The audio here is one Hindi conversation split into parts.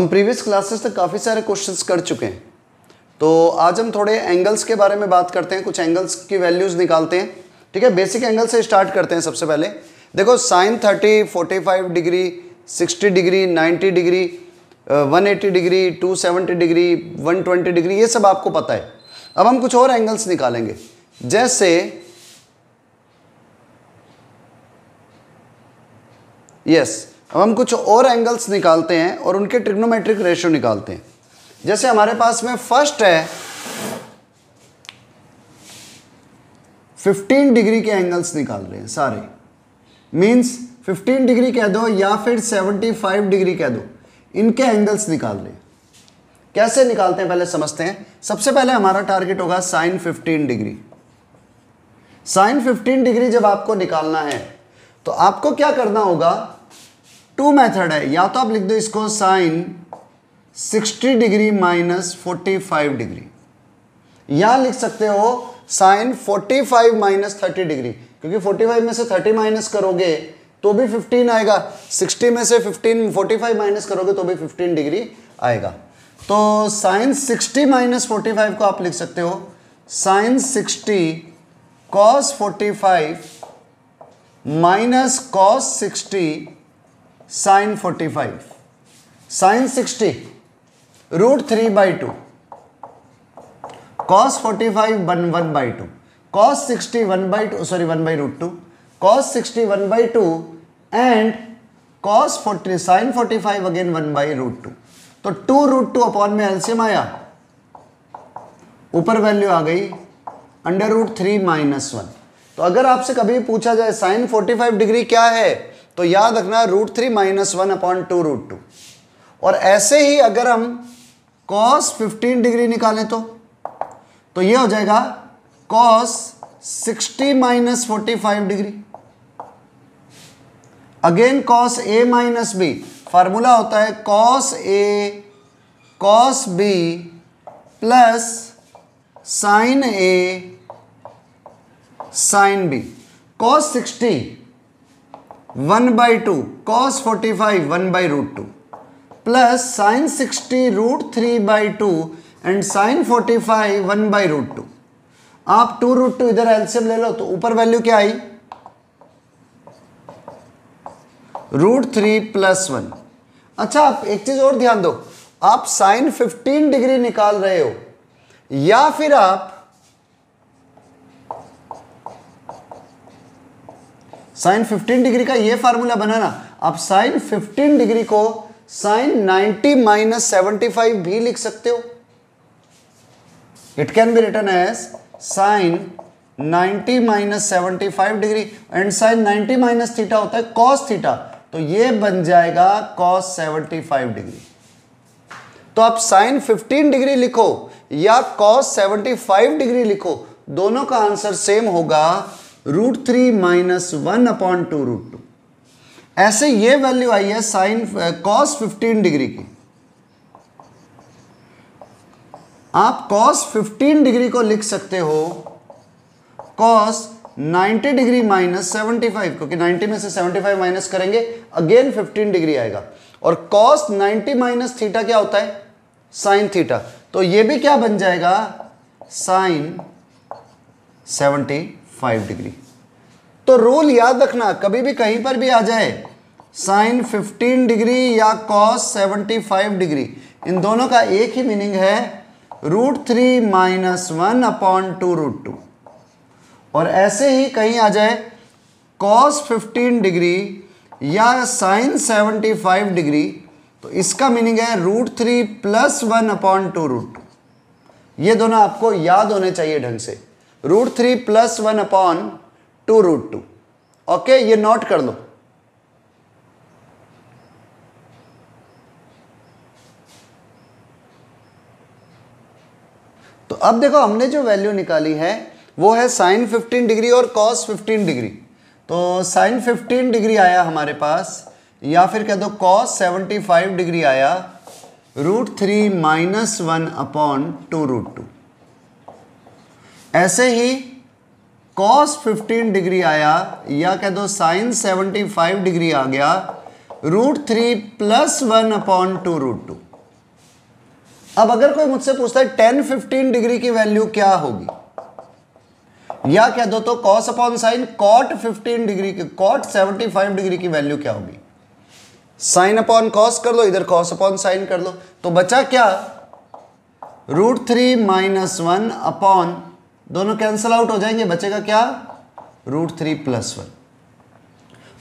हम प्रीवियस क्लासेस तक काफ़ी सारे क्वेश्चंस कर चुके हैं, तो आज हम थोड़े एंगल्स के बारे में बात करते हैं, कुछ एंगल्स की वैल्यूज़ निकालते हैं। ठीक है, बेसिक एंगल से स्टार्ट करते हैं। सबसे पहले देखो sine 30, 45 degree, 60 degree, 90 degree, 180 degree, 270 degree, 120 degree, ये सब आपको पता है। अब हम कुछ और एंगल्स निकालेंगे, जैसे अब हम कुछ और एंगल्स निकालते हैं और उनके ट्रिग्नोमेट्रिक रेशियो निकालते हैं। जैसे हमारे पास में फर्स्ट है 15 डिग्री के एंगल्स निकाल रहे हैं सारे, मींस 15 डिग्री कह दो या फिर 75 डिग्री कह दो, इनके एंगल्स निकाल रहे हैं। कैसे निकालते हैं पहले समझते हैं। सबसे पहले हमारा टारगेट होगा साइन 15 डिग्री। साइन 15 डिग्री जब आपको निकालना है तो आपको क्या करना होगा, टू मेथड है। या तो आप लिख दो इसको साइन 60 डिग्री माइनस 45 डिग्री, या लिख सकते हो साइन 45 माइनस 30 डिग्री, क्योंकि 45 में से 30 माइनस करोगे तो भी 15 आएगा, 60 में से 45 माइनस करोगे तो भी 15 डिग्री आएगा। तो साइन 60 माइनस 45 को आप लिख सकते हो sine 60 cos 45 minus cos 60 sine 45। Sine 60 √3/2, cos 45 1/2, cos 60 1/2, cos 60 1/2 and cos 40 sine 45 again 1/2। तो 2√2 अपॉन में एलसीएम आया, ऊपर वैल्यू आ गई √3 - 1। तो अगर आपसे कभी पूछा जाए साइन 45 डिग्री क्या है, तो याद रखना √3 - 1 अपॉन 2√2। और ऐसे ही अगर हम cos 15 डिग्री निकालें तो ये हो जाएगा cos 60 - 45 degree, again cos a - b। Formula होता है cos a cos b plus sin a sin b। cos 60 1/2, cos 45 1/√2 plus sin 60 √3/2 and sin 45 1/√2। आप 2√2 इधर एलसीएम ले लो तो ऊपर वैल्यू क्या आई, √3 + 1। अच्छा, आप एक चीज और ध्यान दो, आप sin 15 डिग्री निकाल रहे हो या फिर आप साइन 15 डिग्री का ये फार्मूला बनाना, आप साइन 15 डिग्री को साइन 90 - 75 भी लिख सकते हो। It can be written as sine 90 - 75 degree and sine 90 - theta होता है कॉस थीटा, तो ये बन जाएगा कॉस 75 डिग्री। तो आप साइन 15 डिग्री लिखो या कॉस 75 डिग्री लिखो, दोनों का आंसर सेम होगा √3 - 1 अपॉन 2√2। ऐसे ये वैल्यू आई है साइन कॉस 15 डिग्री की। आप कॉस 15 डिग्री को लिख सकते हो कॉस 90 डिग्री माइनस 75, क्योंकि 90 में से 75 माइनस करेंगे अगेन 15 डिग्री आएगा। और कॉस 90 - थीटा क्या होता है, साइन थीटा, तो ये भी क्या बन जाएगा साइन 75 डिग्री। तो रूल याद रखना, कभी भी कहीं पर भी आ जाए साइन 15 डिग्री या कॉस 75 डिग्री, इन दोनों का एक ही मीनिंग है √3 - 1 अपॉन 2√2। और ऐसे ही कहीं आ जाए कॉस 15 डिग्री या साइन 75 डिग्री, तो इसका मीनिंग है √3 + 1 अपॉन 2√2। ये दोनों आपको याद होने चाहिए ढंग से, √3 + 1 अपॉन 2√2। ओके, ये नोट कर लो। तो अब देखो हमने जो वैल्यू निकाली है वो है साइन 15 डिग्री और कॉस 15 डिग्री। तो साइन 15 डिग्री आया हमारे पास, या फिर कह दो कॉस 75 डिग्री आया √3 - 1 अपॉन 2√2। ऐसे ही कॉस 15 डिग्री आया, या कह दो साइन 75 डिग्री आ गया √3 + 1 अपॉन 2√2। अब अगर कोई मुझसे पूछता है tan 15 डिग्री की वैल्यू क्या होगी, या कह दो तो cos upon sine cot 15 degree की, cot 75 डिग्री की वैल्यू क्या होगी, साइन अपॉन कॉस कर लो, इधर कॉस अपॉन साइन कर लो, तो बचा क्या, √3 - 1 अपॉन, दोनों कैंसल आउट हो जाएंगे, बचेगा क्या, √3 + 1।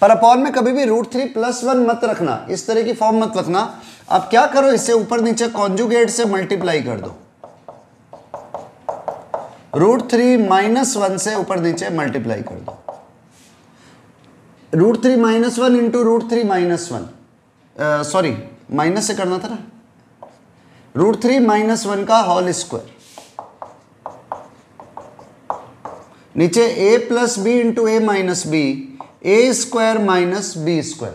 पर अपॉन में कभी भी √3 + 1 मत रखना, इस तरह की फॉर्म मत रखना। आप क्या करो, इससे ऊपर नीचे कॉन्जुगेट से मल्टीप्लाई कर दो, √3 - 1 से ऊपर नीचे मल्टीप्लाई कर दो, √3 - 1 × √3 - 1, सॉरी माइनस से करना था ना, √3 - 1 का होल स्क्वायर, नीचे a + b × a - b, a² - b²,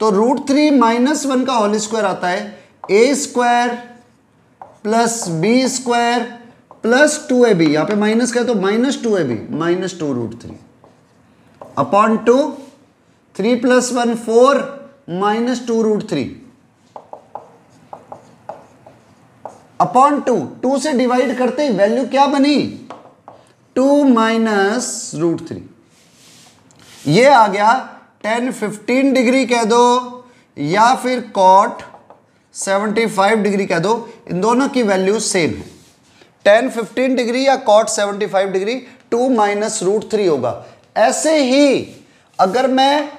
तो √3 - 1 का होल स्क्वायर आता है a² + b² + 2ab, यहां पे माइनस क्या, तो -2ab, -2√3 अपॉन 2, 3 + 1 4 -2√3 अपॉन 2 से डिवाइड करते ही वैल्यू क्या बनी, 2 - √3। ये आ गया tan 15 डिग्री कह दो या फिर cot 75 डिग्री कह दो, इन दोनों की वैल्यू सेम है। tan 15 डिग्री या cot 75 डिग्री 2 - √3 होगा। ऐसे ही अगर मैं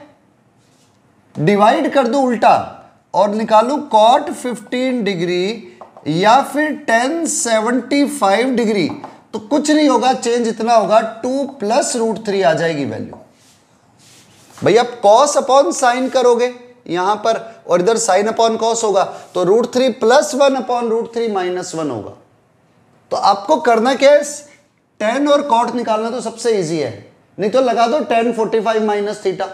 डिवाइड कर दूं उल्टा और निकालूं cot 15 डिग्री या फिर tan 75 डिग्री, तो कुछ नहीं होगा, चेंज इतना होगा 2 + √3 आ जाएगी वैल्यू। भैया आप cos अपॉन साइन करोगे यहां पर और इधर साइन अपॉन cos होगा, तो √3 + 1 अपॉन √3 - 1 होगा। तो आपको करना क्या है, tan और cot निकालना तो सबसे इजी है, नहीं तो लगा दो tan 45 - थीटा,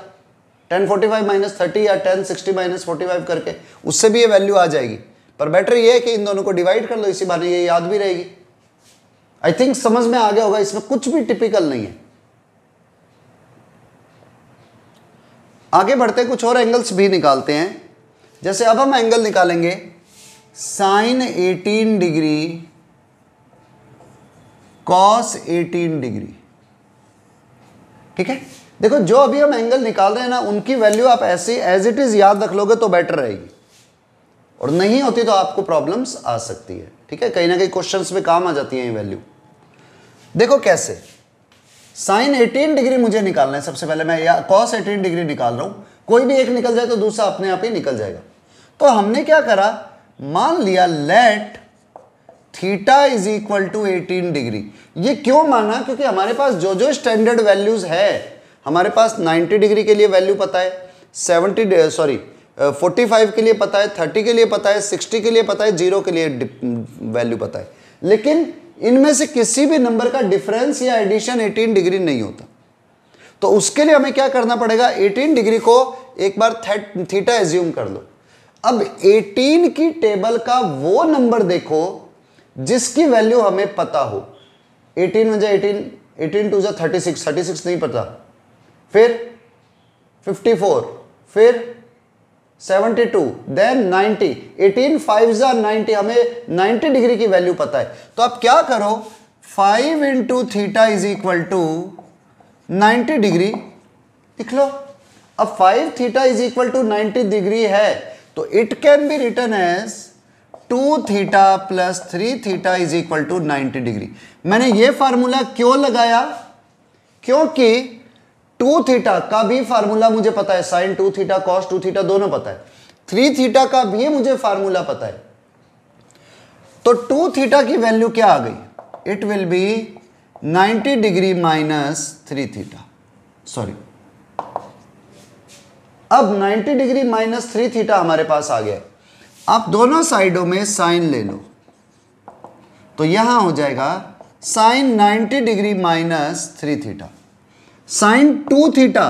tan 45 - 30 या tan 60 - 45 करके, उससे भी ये वैल्यू आ जाएगी। पर बेटर ये है कि इन दोनों को डिवाइड कर लो, इसी बहाने ये याद भी रहेगी। आई थिंक समझ में आ गया होगा, इसमें कुछ भी टिपिकल नहीं है। आगे बढ़ते कुछ और एंगल्स भी निकालते हैं। जैसे अब हम एंगल निकालेंगे sin 18 डिग्री cos 18 डिग्री, ठीक है। देखो जो अभी हम एंगल निकाल रहे हैं ना, उनकी वैल्यू आप ऐसे एज इट इज याद रख लोगे तो बेटर रहेगी, और नहीं होती तो आपको प्रॉब्लम्स आ सकती है, ठीक है। कहीं ना कहीं क्वेश्चंस में काम आ जाती है ये वैल्यू। देखो कैसे, sin 18 डिग्री मुझे निकालना है। सबसे पहले मैं या cos 18 डिग्री निकाल रहा हूं, कोई भी एक निकल जाए तो दूसरा अपने आप ही निकल जाएगा। तो हमने क्या करा, मान लिया लेट थीटा = 18 डिग्री। ये क्यों माना, क्योंकि हमारे पास जो जो स्टैंडर्ड वैल्यूज है, हमारे पास 90 डिग्री के लिए वैल्यू पता है, 45 के लिए पता है, 30 के लिए पता है, 60 के लिए पता है, 0 के लिए वैल्यू पता है, लेकिन इनमें से किसी भी नंबर का डिफरेंस या एडिशन 18 डिग्री नहीं होता। तो उसके लिए हमें क्या करना पड़ेगा, 18 डिग्री को एक बार थीटा एज्यूम कर लो। अब 18 की टेबल का वो नंबर देखो जिसकी वैल्यू हमें पता हो। 18 में 18, 18 2 36, 36 नहीं पता, फिर 54, फिर 72, देन 90, 18 5 90, हमें 90 डिग्री की वैल्यू पता है। तो आप क्या करो, 5 × थीटा = 90 डिग्री लिख लो। अब 5 थीटा = 90 डिग्री है, तो it can be written as 2 theta + 3 theta = 90 degree. मैंने ये फार्मूला क्यों लगाया, क्योंकि 2 थीटा का भी फार्मूला मुझे पता है, sin 2 थीटा cos 2 थीटा दोनों पता है, 3 थीटा का भी मुझे फार्मूला पता है। तो 2 थीटा की वैल्यू क्या आ गई, it will be 90 degree - 3 theta, sorry. अब 90 डिग्री - 3 थीटा हमारे पास आ गया। आप दोनों साइडों में साइन ले लो, तो यहां हो जाएगा sin 90 degree - 3 theta. sin 2 theta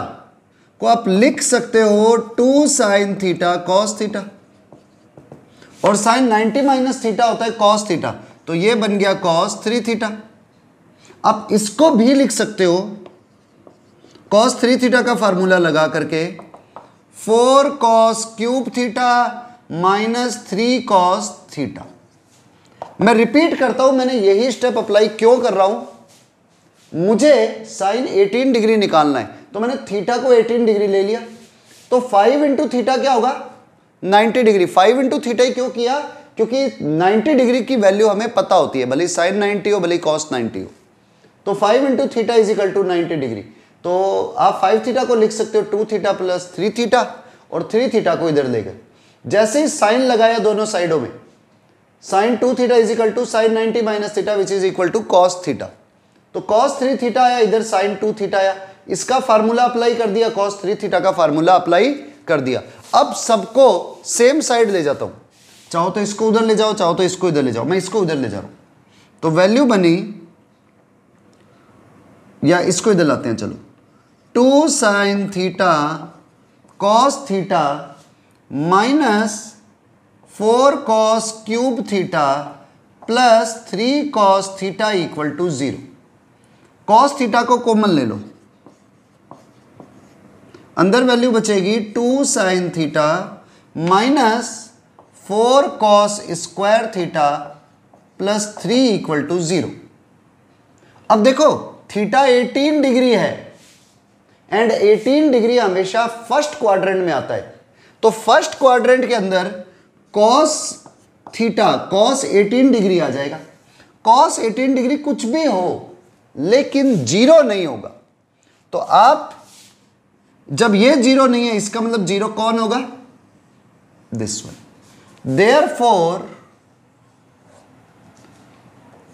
को आप लिख सकते हो 2 sin थीटा cos थीटा, और sin 90 - थीटा होता है cos थीटा, तो ये बन गया cos 3 थीटा। आप इसको भी लिख सकते हो cos 3 थीटा का फार्मूला लगा करके 4 cos³ थीटा - 3 cos थीटा। मैं रिपीट करता हूं, मैंने यही स्टेप अप्लाई क्यों कर रहा हूं, मुझे साइन 18 डिग्री निकालना है, तो मैंने थीटा को 18 डिग्री ले लिया, तो 5 इंटू थीटा क्या होगा 90 डिग्री। 5 इंटू थीटा ही क्यों किया, क्योंकि 90 डिग्री की वैल्यू हमें पता होती है, भले साइन 90 हो भले कॉस 90 हो। तो 5 into theta is equal to 90 degree. तो आप 5 थीटा को लिख सकते हो 2 थीटा प्लस 3 थीटा, और 3 थीटा को इधर ले गए। जैसे ही साइन लगाया दोनों साइडों में, sine 2 theta is equal to sine 90 minus theta which is equal to cos theta. तो कॉस 3 थीटा आया, इधर साइन 2 थीटा आया, इसका फार्मूला अप्लाई कर दिया, कॉस 3 थीटा का फार्मूला अप्लाई कर दिया। अब सबको सेम साइड ले जाता हूं, चाहो तो इसको उधर ले जाओ, चाहो तो इसको इधर ले जाओ, मैं इसको उधर ले जा रहा हूं, तो वैल्यू बनी, या इसको इधर लाते हैं, चलो 2 sine theta cos theta minus 4 cos cube theta plus 3 cos theta equal to 0। Cos theta को कॉमन ले लो, अंदर वैल्यू बचेगी 2 sine theta minus 4 cos square theta plus 3 equal to 0। अब देखो थीटा 18 डिग्री है, एंड 18 डिग्री हमेशा फर्स्ट क्वाड्रेंट में आता है, तो फर्स्ट क्वाड्रेंट के अंदर कॉस थीटा कॉस 18 डिग्री आ जाएगा। कॉस 18 डिग्री कुछ भी हो लेकिन 0 नहीं होगा, तो आप जब ये 0 नहीं है, इसका मतलब 0 कौन होगा, this one. Therefore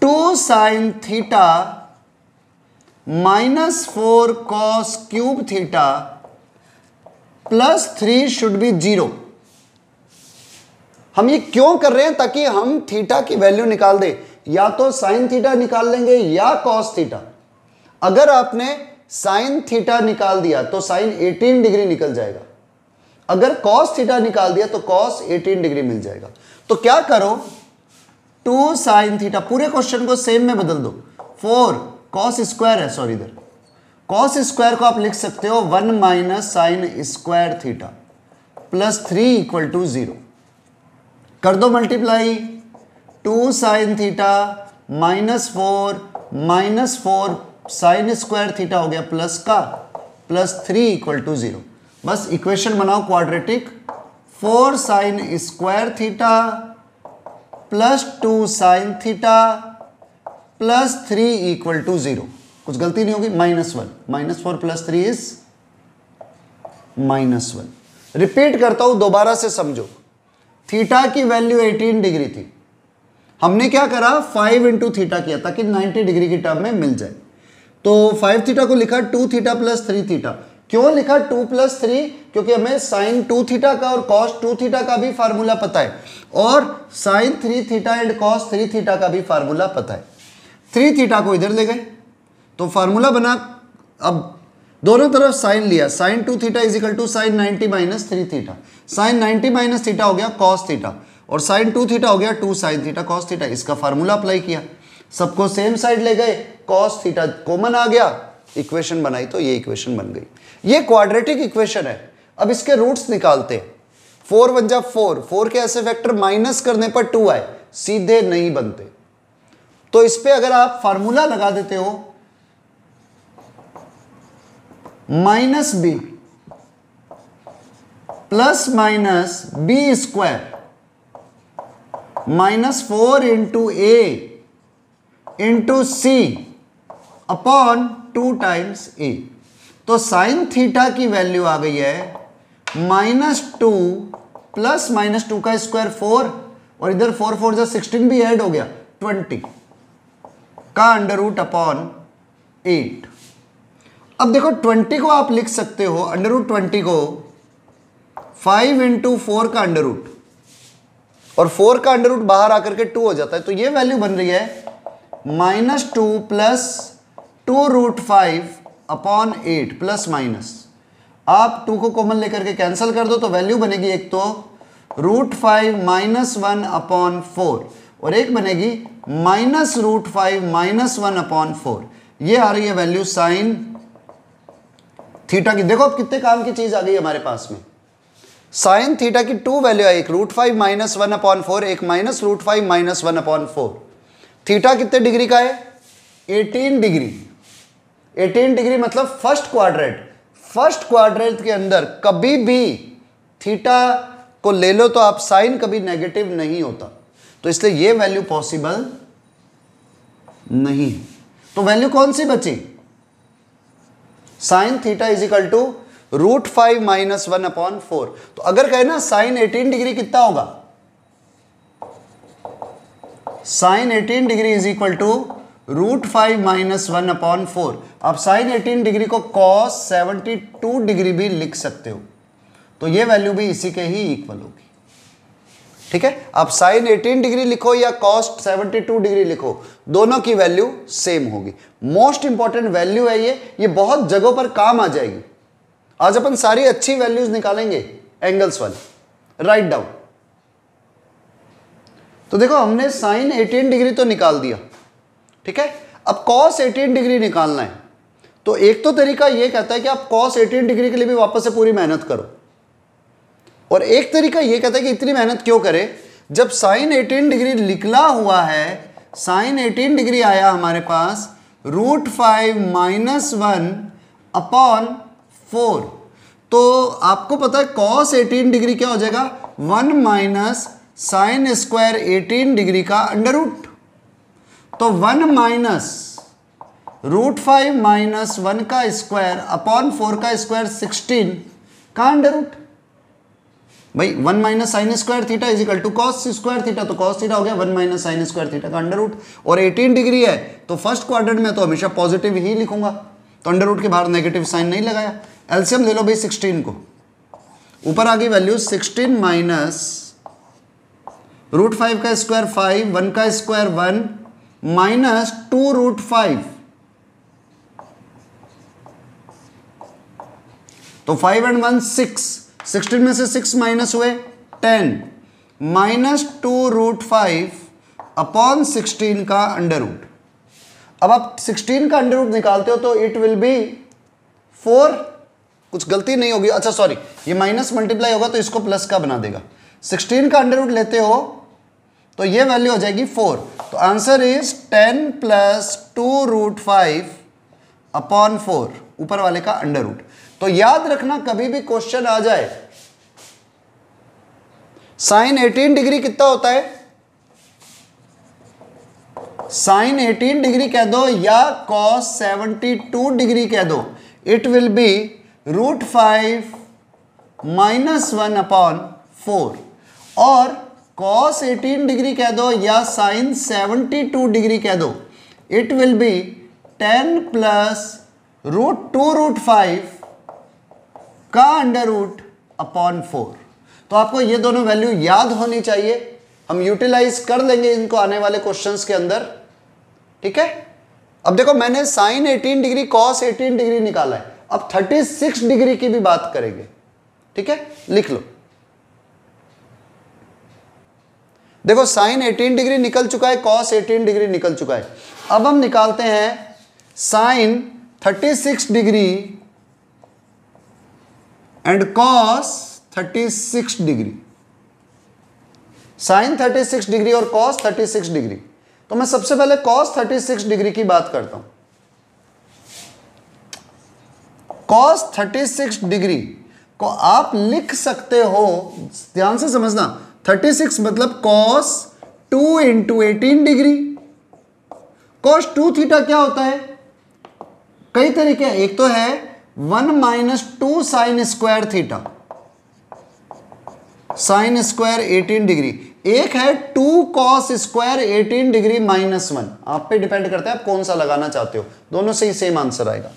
2 sine theta minus 4 cos cube theta plus 3 should be 0। हम ये क्यों कर रहे हैं, ताकि हम थीटा की वैल्यू निकाल दें, या तो साइन थीटा निकाल लेंगे या कॉस थीटा। अगर आपने साइन थीटा निकाल दिया तो साइन 18 डिग्री निकल जाएगा, अगर कॉस थीटा निकाल दिया तो कॉस 18 डिग्री मिल जाएगा। तो क्या करो, 2 साइन थीटा, पूरे क्वेश्चन को सेम में बदल दो, 4 कॉस स्क्वायर है, सॉरी इधर कॉस स्क्वायर को आप लिख सकते हो 1 minus sine square theta plus 3 equal to 0। कर दो multiply, 2 sine theta minus 4 sine square theta हो गया प्लस का, प्लस 3 इक्वल टू 0। बस इक्वेशन बनाओ quadratic, 4 sine square theta plus 2 sine theta plus 3 equal to 0। कुछ गलती नहीं होगी, -1, -4 प्लस 3 इज -1। रिपीट करता हूं, दोबारा से समझो। थीटा की वैल्यू 18 डिग्री थी, हमने क्या करा 5 इंटू थीटा किया ताकि 90 डिग्री की टर्म में मिल जाए। तो 5 थीटा को लिखा 2 थीटा प्लस 3 थीटा। क्यों लिखा 2 प्लस 3, क्योंकि हमें साइन 2 थीटा का और कॉस 2 थीटा का भी फार्मूला पता है, और sine 3 theta and cos 3 theta का भी फार्मूला पता है। 3 थीटा को इधर ले गए तो फार्मूला बना, अब दोनों तरफ साइन लिया, sine 2 theta is equal to sine 90 minus 3 theta, sine 90 minus theta हो गया कॉस थीटा, और साइन 2 थीटा हो गया 2 साइन थीटा कॉस थीटा। इसका फार्मूला अप्लाई किया, सबको सेम साइड ले गए, कॉस थीटा कॉमन आ गया, इक्वेशन बनाई तो ये इक्वेशन बन गई। ये क्वाड्रेटिक इक्वेशन है। अब इसके रूट्स निकालते हैं। 4 1 जा 4, 4 के ऐसे फैक्टर माइनस करने पर 2 आए, सीधे नहीं बनते। तो इस पे अगर आप फार्मूला लगा देते हो, minus B plus minus B square -4 into A into C upon 2 times A, तो साइन थीटा की वैल्यू आ गई है -2 प्लस -2 का स्क्वायर 4, और इधर 4 4 जा 16 भी ऐड हो गया 20 का अंडर रूट अपॉन 8। अब देखो 20 को आप लिख सकते हो अंडर रूट 20 को 5 इंटू 4 का अंडर रूट, और 4 का अंडर रूट बाहर आकर के 2 हो जाता है, तो ये वैल्यू बन रही है -2 plus 2 root 5 upon 8 plus minus. आप 2 को कॉमन लेकर के कैंसिल कर दो तो वैल्यू बनेगी एक तो √5 -1 अपॉन 4, और एक बनेगी -√5 -1 अपॉन 4। ये आ रही है वैल्यू साइन थीटा की। देखो अब कितने काम की चीज आ गई हमारे पास में। साइन थीटा की 2 वैल्यू है, एक √5 माइनस 1/4, एक माइनस √5 माइनस 1/4। थीटा कितने डिग्री का है? 18 डिग्री। 18 डिग्री मतलब फर्स्ट क्वाड्रेंट। फर्स्ट क्वाड्रेंट के अंदर कभी भी थीटा को ले लो तो आप साइन कभी नेगेटिव नहीं होता, तो इसलिए ये वैल्यू पॉसिबल नहीं। तो वैल्यू कौन सी बची? Sine theta is equal to √5 minus 1/4। तो अगर कहे ना साइन 18 डिग्री कितना होगा? Sine 18 degree is equal to √5 minus 1/4। आप साइन 18 डिग्री को cos 72 डिग्री भी लिख सकते हो, तो ये वैल्यू भी इसी के ही इक्वल होगी। ठीक है, आप साइन 18 डिग्री लिखो या cos 72 डिग्री लिखो, दोनों की वैल्यू सेम होगी। मोस्ट इंपॉर्टेंट वैल्यू है ये बहुत जगहों पर काम आ जाएगी। आज अपन सारी अच्छी वैल्यूज निकालेंगे एंगल्स वाली। Write down. तो देखो हमने साइन 18 डिग्री तो निकाल दिया, ठीक है। अब cos 18 डिग्री निकालना है, तो एक तो तरीका ये कहता है कि आप cos 18 डिग्री के लिए भी वापस से पूरी मेहनत करो, और एक तरीका ये कहता है कि इतनी मेहनत क्यों करें जब साइन 18 डिग्री निकला हुआ है। साइन 18 डिग्री आया हमारे पास √5 माइनस 1/4। तो आपको पता है cos 18 डिग्री क्या हो जाएगा? 1 माइनस साइन स्क्वायर 18 डिग्री का अंडर रूट। तो 1 माइनस √5 माइनस 1 का स्क्वायर अपॉन 4 का स्क्वायर 16 का अंडर रूट। भाई 1 minus sine square theta is equal to cos square theta, तो कॉस थीटा हो गया 1 माइनस साइन स्क्वायर थीटा का अंडर रूट। और 18 डिग्री है तो फर्स्ट क्वाड्रेंट में तो हमेशा पॉजिटिव ही लिखूंगा, तो अंडर रूट के बाहर नेगेटिव साइन नहीं लगाया। एलसीएम ले लो भाई 16 को, ऊपर आ गई वैल्यू 16 माइनस √5 का स्क्वायर 5, 1 का स्क्वायर 1 माइनस 2√5। तो 5 एंड 1 6, 16 में से 6 माइनस हुए 10 माइनस 2√5 अपॉन 16 का अंडर रूट। अब आप 16 का अंडर रूट निकालते हो तो इट विल बी 4। कुछ गलती नहीं होगी, अच्छा सॉरी, ये माइनस मल्टीप्लाई होगा तो इसको प्लस का बना देगा। 16 का अंडर रूट लेते हो तो ये वैल्यू हो जाएगी 4। तो आंसर इज 10 प्लस 2√5 अपॉन 4, ऊपर वाले का अंडर रूट। तो याद रखना कभी भी क्वेश्चन आ जाए साइन 18 डिग्री कितना होता है, साइन 18 डिग्री कह दो या cos 72 डिग्री कह दो, इट विल बी √5 माइनस 1/4। और cos 18 डिग्री कह दो या साइन 72 डिग्री कह दो, इट विल बी 10 प्लस √2√5 का अंडर रूट अपॉन 4। तो आपको ये दोनों वैल्यू याद होनी चाहिए, हम यूटिलाइज कर लेंगे इनको आने वाले क्वेश्चंस के अंदर। ठीक है, अब देखो मैंने साइन 18 डिग्री cos 18 डिग्री निकाला है, अब 36 डिग्री की भी बात करेंगे। ठीक है, लिख लो। देखो साइन 18 डिग्री निकल चुका है, cos 18 डिग्री निकल चुका है। अब हम निकालते हैं sine 36 degree and cos 36 degree. Sine 36 degree और cos 36 डिग्री। तो मैं सबसे पहले cos 36 डिग्री की बात करता हूं। cos 36 डिग्री को आप लिख सकते हो, ध्यान से समझना, 36 मतलब cos 2 into 18 degree. cos 2 theta क्या होता है? कई तरीके हैं, एक तो है 1 minus 2 sign square theta, sine square 18 degree, एक है 2 cos स्क्वायर 18 डिग्री माइनस 1। आप पे डिपेंड करता है आप कौन सा लगाना चाहते हो, दोनों से ही सेम आंसर आएगा।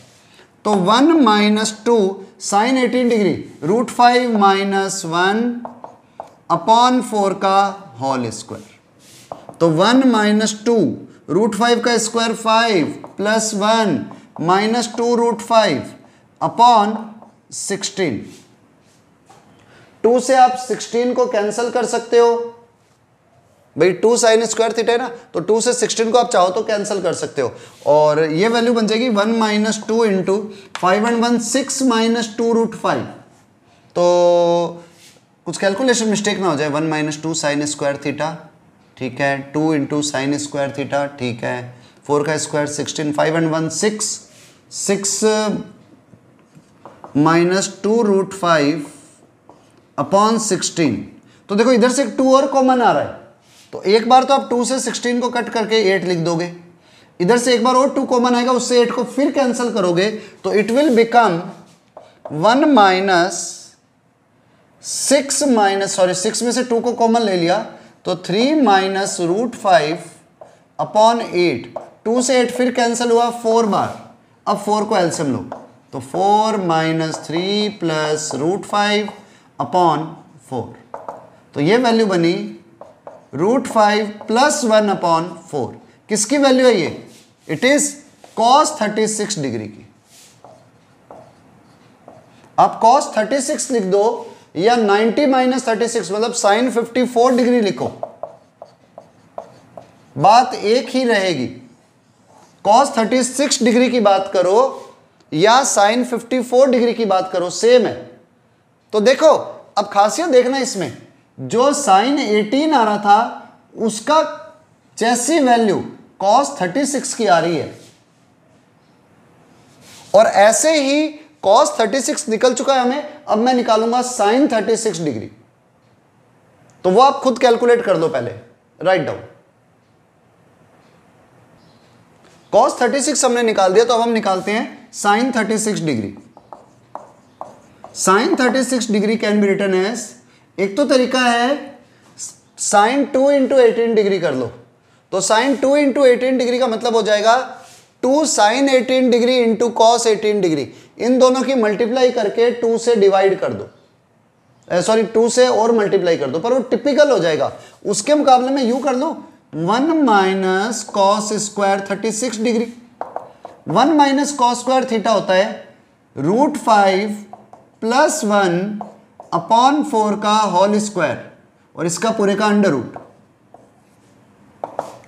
तो 1 minus 2 sine 18 degree √5 minus 1 upon 4 का होल स्क्वायर। तो 1 माइनस 2 √5 का स्क्वायर 5 प्लस 1 माइनस 2√5 अपॉन 16। 2 से आप 16 को कैंसिल कर सकते हो भाई, 2 साइन स्क्वायर थीटा है ना, तो 2 से 16 को आप चाहो तो कैंसिल कर सकते हो, और ये वैल्यू बन जाएगी 1 माइनस 2 इंटू 5 एंड 1 6 माइनस 2√5। तो कुछ कैलकुलेशन मिस्टेक ना हो जाए। 1 - 2 साइन स्क्वायर थीटा, ठीक है, 2 × साइन स्क्वायर थीटा, ठीक है, 4 का स्क्वायर 16, 5 and 1 6, 6 - 2√5 अपॉन 16। तो देखो इधर से 2 और कॉमन आ रहा है, तो एक बार तो आप 2 से 16 को कट करके 8 लिख दोगे, इधर से एक बार और 2 कॉमन आएगा, उससे 8 को फिर कैंसिल करोगे तो इट विल बिकम 1 - 6 में से 2 को कॉमन ले लिया तो 3 - √5 अपॉन 8, 2 से 8 फिर कैंसिल हुआ 4 बार। अब 4 को एलसीएम लो तो 4 - 3 + √5 अपॉन 4, तो ये वैल्यू बनी √5 + 1 अपॉन 4। किसकी वैल्यू है ये? इट इज cos 36 डिग्री की। आप cos 36 लिख दो या 90 - 36 मतलब sin 54 डिग्री लिखो, बात एक ही रहेगी। cos 36 डिग्री की बात करो या sin 54 डिग्री की बात करो, सेम है। तो देखो अब खासियत देखना इसमें, जो sin 18 आ रहा था उसका जैसी वैल्यू cos 36 की आ रही है, और ऐसे ही cos 36 निकल चुका है हमें, अब मैं निकालूंगा sin 36 डिग्री। तो वो आप खुद कैलकुलेट कर दो, पहले राइट डाउन। cos 36 हमने निकाल दिया, तो अब हम निकालते हैं sin 36 degree. sin 36 degree can be written as, एक तो तरीका है sin 2 × 18 डिग्री कर लो, तो sin 2 × 18 डिग्री का मतलब हो जाएगा 2 sin 18 degree into cos 18 degree. इन दोनों की मल्टीप्लाई करके 2 से डिवाइड कर दो, सॉरी 2 से और मल्टीप्लाई कर दो, पर वो टिपिकल हो जाएगा। उसके मुकाबले में यू कर लो 1 - cos square 36 degree. 1 - cos square theta होता है √5 + 1 अपॉन 4 का होल स्क्वायर, और इसका पूरे का अंडर रूट।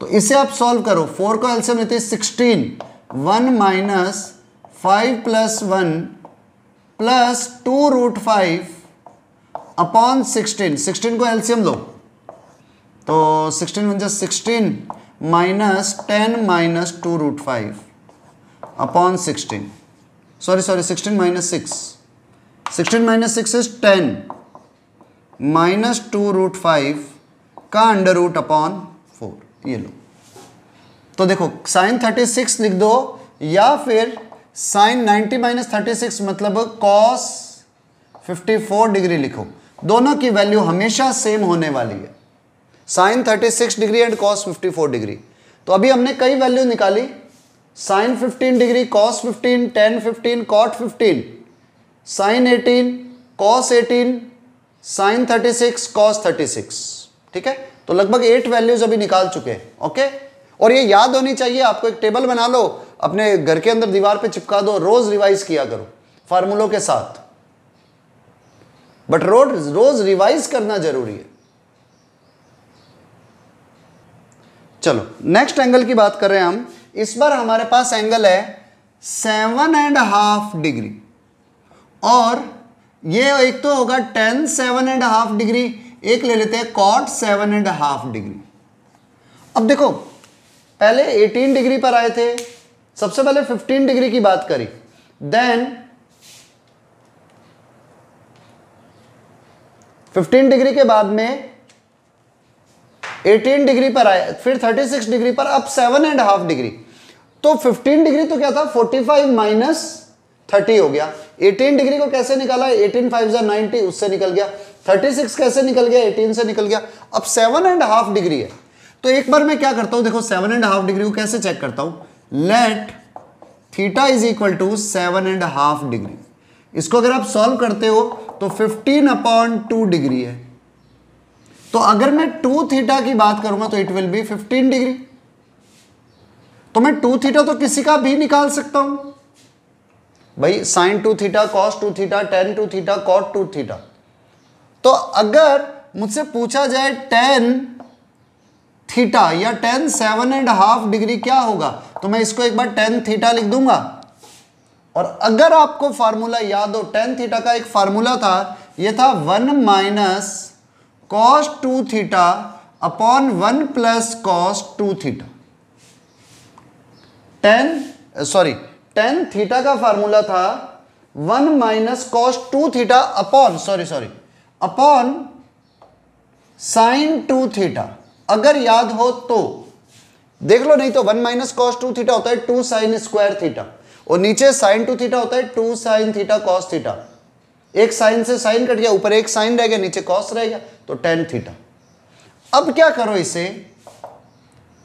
तो इसे आप सॉल्व करो, 4 को एलसीएम लेते हैं 16, 1 - 5 + 1 + 2√5 अपॉन 16, 16 को एलसीएम लो तो 16 × 16 -10 - 2√5 अपॉन 16, सॉरी 16 - 6, 16 - 6 इज 10 - 2√5 का अंडर रूट अपॉन 4, ये लो। तो देखो sin 36 लिख दो या फिर sin 90 - 36 मतलब cos 54 डिग्री लिखो, दोनों की वैल्यू हमेशा सेम होने वाली है, sin 36 degree and cos 54 degree. तो अभी हमने कई वैल्यू निकाली, sin 15 degree, cos 15, tan 15, cot 15, sin 18, cos 18, sin 36, cos 36, ठीक है। तो लगभग 8 वैल्यूज अभी निकाल चुके हैं, ओके। और ये याद होनी चाहिए आपको, एक टेबल बना लो, अपने घर के अंदर दीवार पे चिपका दो, रोज रिवाइज किया करो फार्मूलों के साथ, बट रोज रिवाइज करना जरूरी है। चलो नेक्स्ट एंगल की बात कर रहे हैं हम। इस बार हमारे पास एंगल है 7.5 डिग्री, और ये एक तो होगा tan 7.5 डिग्री, एक ले लेते हैं cot 7.5 डिग्री। अब देखो पहले 18 डिग्री पर आए थे, सबसे पहले 15 डिग्री की बात करी, देन 15 डिग्री के बाद में 18 डिग्री पर आए, फिर 36 डिग्री पर, अब 7.5 डिग्री। तो 15 डिग्री तो क्या था 45 - 30 हो गया। 18 डिग्री को कैसे निकाला, 18 5 = 90, उससे निकल गया। 36 कैसे निकल गया, 18 से निकल गया। अब 7.5 डिग्री है, तो एक बार मैं क्या करता हूं, देखो 7.5 डिग्री को कैसे चेक करता हूं, let theta is equal to 7.5 degree. इसको अगर आप सॉल्व करते हो तो 15/2 डिग्री है। तो अगर मैं 2 थीटा की बात करूंगा तो इट विल बी 15 डिग्री। तो मैं 2 थीटा तो किसी का भी निकाल सकता हूं भाई, sin 2 theta, cos 2 theta, tan 2 theta, cot 2 theta. तो अगर मुझसे पूछा जाए tan थीटा या tan 7.5 डिग्री क्या होगा, तो मैं इसको एक बार tan थीटा लिख दूंगा। और अगर आपको फार्मूला याद हो, tan थीटा का एक फार्मूला था ये था 1 minus cos 2 theta upon 1 plus cos 2 theta. Tan theta का फार्मूला था 1 minus cos 2 theta upon upon sine 2 theta. अगर याद हो तो देख लो, नहीं तो 1 माइनस कॉस 2 थीटा होता है 2 साइन स्क्वायर थीटा, और नीचे साइन 2 थीटा होता है 2 साइन थीटा कॉस थीटा। एक साइन से साइन कट गया, ऊपर एक साइन रह गया, नीचे कॉस रह गया, तो टेन थीटा। अब क्या करो, इसे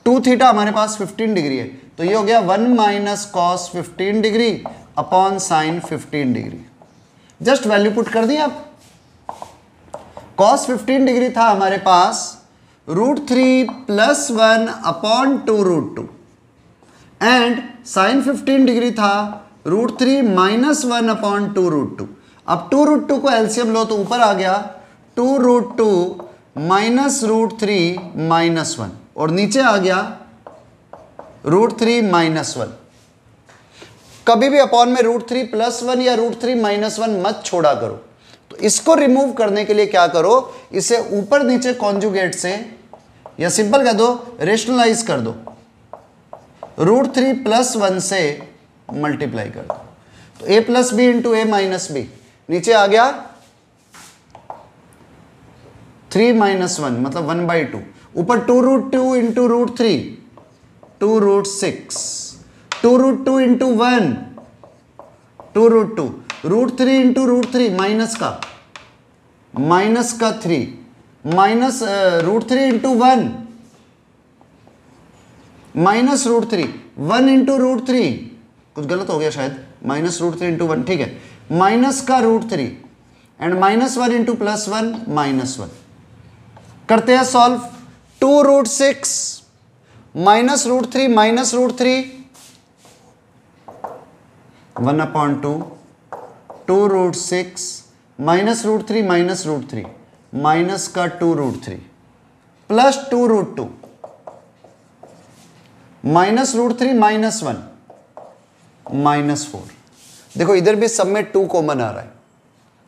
2 थीटा हमारे पास 15 डिग्री है, तो ये हो गया 1 minus cos 15 degree upon sine 15 degree. Just value put कर दी आप। कॉस 15 डिग्री था हमारे पास √3 plus 1 upon 2√2 and sine 15 degree था √3 माइनस 1 अपॉन 2√2। अब 2√2 को एलसीएम लो तो ऊपर आ गया 2√2 माइनस √3 माइनस 1, और नीचे आ गया √3 माइनस 1। कभी भी अपॉन में √3 प्लस 1 या √3 माइनस 1 मत छोड़ा करो। तो इसको रिमूव करने के लिए क्या करो, इसे ऊपर नीचे कॉन्जुगेट से या सिंपल कह दो रेशनलाइज कर दो, √3 प्लस 1 से मल्टीप्लाई कर दो, तो a plus B into A minus B, नीचे आ गया 3 माइनस 1 मतलब 1/2, ऊपर 2√2 इंटू √3 2√6, 2√2 इंटू 1 2√2, √3 इंटू √3 माइनस का 3 माइनस √3 इंटू 1 माइनस √3, 1 इंटू √3 कुछ गलत हो गया शायद, माइनस √3 इंटू 1 ठीक है, माइनस का √3 and minus 1 into plus 1 minus 1। करते हैं solve, 2√6 minus √3 minus √3 1/2, 2√6 minus √3 minus √3 minus का 2√3 प्लस 2√2 माइनस √3 माइनस 1 माइनस 4। देखो इधर भी सब में 2 कॉमन आ रहा है,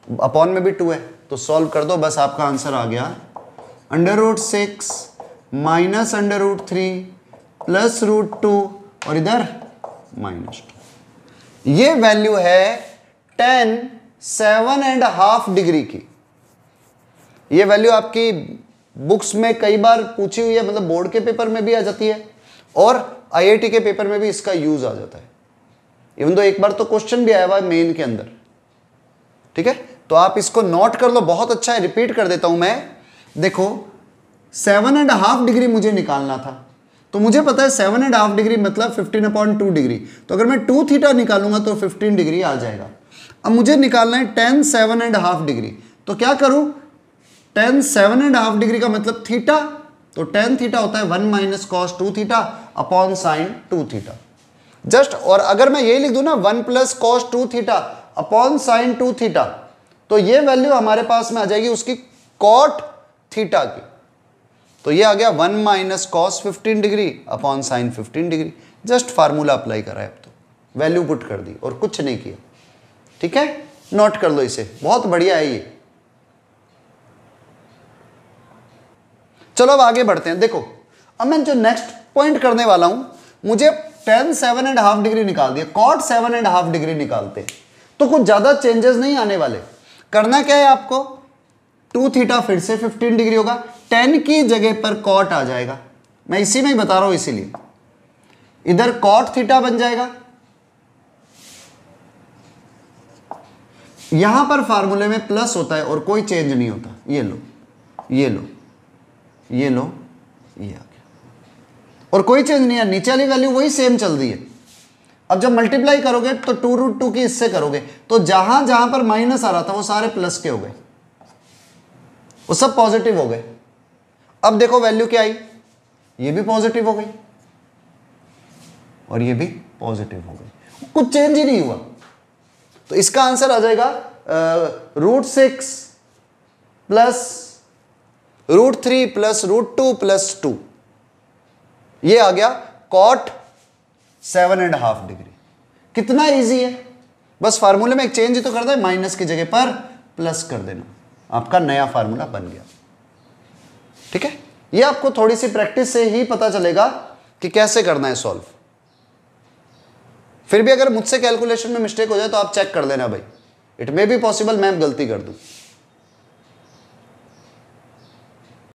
अपॉन में भी 2 है, तो सॉल्व कर दो, बस आपका आंसर आ गया √6 माइनस √3 प्लस √2 और इधर -2। ये वैल्यू है 10 7.5 डिग्री की। ये वैल्यू आपकी बुक्स में कई बार पूछी हुई है, मतलब बोर्ड के पेपर में भी आ जाती है और आईआईटी के पेपर में भी इसका यूज आ जाता है। इवन तो एक बार तो क्वेश्चन भी आया हुआ है मेन के अंदर, ठीक है, तो आप इसको नोट कर लो, बहुत अच्छा है। रिपीट कर देता हूं मैं, देखो 7.5 डिग्री मुझे निकालना था, तो मुझे पता है 7.5 डिग्री मतलब 15/2 डिग्री, तो अगर मैं 2 थीटा निकालूंगा तो 15 डिग्री आ जाएगा। अब मुझे निकालना है 10 7.5 डिग्री, तो क्या करूं, 10 7.5 डिग्री का मतलब थीटा, तो 10 थीटा होता है 1 minus cos 2 theta upon sine 2 theta. Just, और अगर मैं ये लिख दूं ना 1 plus cos 2 theta upon sine 2 theta, तो ये वैल्यू हमारे पास में आ जाएगी उसकी कॉट थीटा की, तो ये आ गया 1 minus cos 15 degree upon sine 15 degree. Just formula apply करा है, अब तो वैल्यू पुट कर दी और कुछ नहीं किया, ठीक है, नोट कर लो इसे, बहुत बढ़िया है ये। चलो अब आगे बढ़ते हैं। देखो अब मैं जो नेक्स्ट पॉइंट करने वाला हूं, मुझे 10 7.5 डिग्री निकाल दिया, कॉट 7.5 डिग्री निकालते हैं, तो कुछ ज्यादा चेंजेस नहीं आने वाले। करना क्या है आपको, 2 थीटा फिर से 15 डिग्री होगा, 10 की जगह पर कॉट आ जाएगा, मैं इसी में ही बता रहा हूं, इसीलिए इधर कॉट थीटा बन जाएगा। यहां पर फार्मूले में प्लस होता है और कोई चेंज नहीं होता, ये लो ये लो ये लो, ये आ गया, और कोई चेंज नहीं है, नीचे वाली वैल्यू वही सेम चल रही है। अब जब मल्टीप्लाई करोगे तो 2√2 की इससे करोगे, तो जहां जहां पर माइनस आ रहा था वो सारे प्लस के हो गए, वो सब पॉजिटिव हो गए। अब देखो वैल्यू क्या आई, ये भी पॉजिटिव हो गई और ये भी पॉजिटिव हो गई, कुछ चेंज ही नहीं हुआ। तो इसका आंसर आ जाएगा √6 प्लस √3 प्लस √2 प्लस 2, ये आ गया कॉट 7.5 डिग्री। कितना इजी है, बस फार्मूले में एक चेंज ही तो करता है, माइनस की जगह पर प्लस कर देना, आपका नया फार्मूला बन गया। ठीक है, ये आपको थोड़ी सी प्रैक्टिस से ही पता चलेगा कि कैसे करना है सॉल्व। फिर भी अगर मुझसे कैलकुलेशन में मिस्टेक हो जाए तो आप चेक कर लेना भाई, इट मे बी पॉसिबल मैं गलती कर दूं।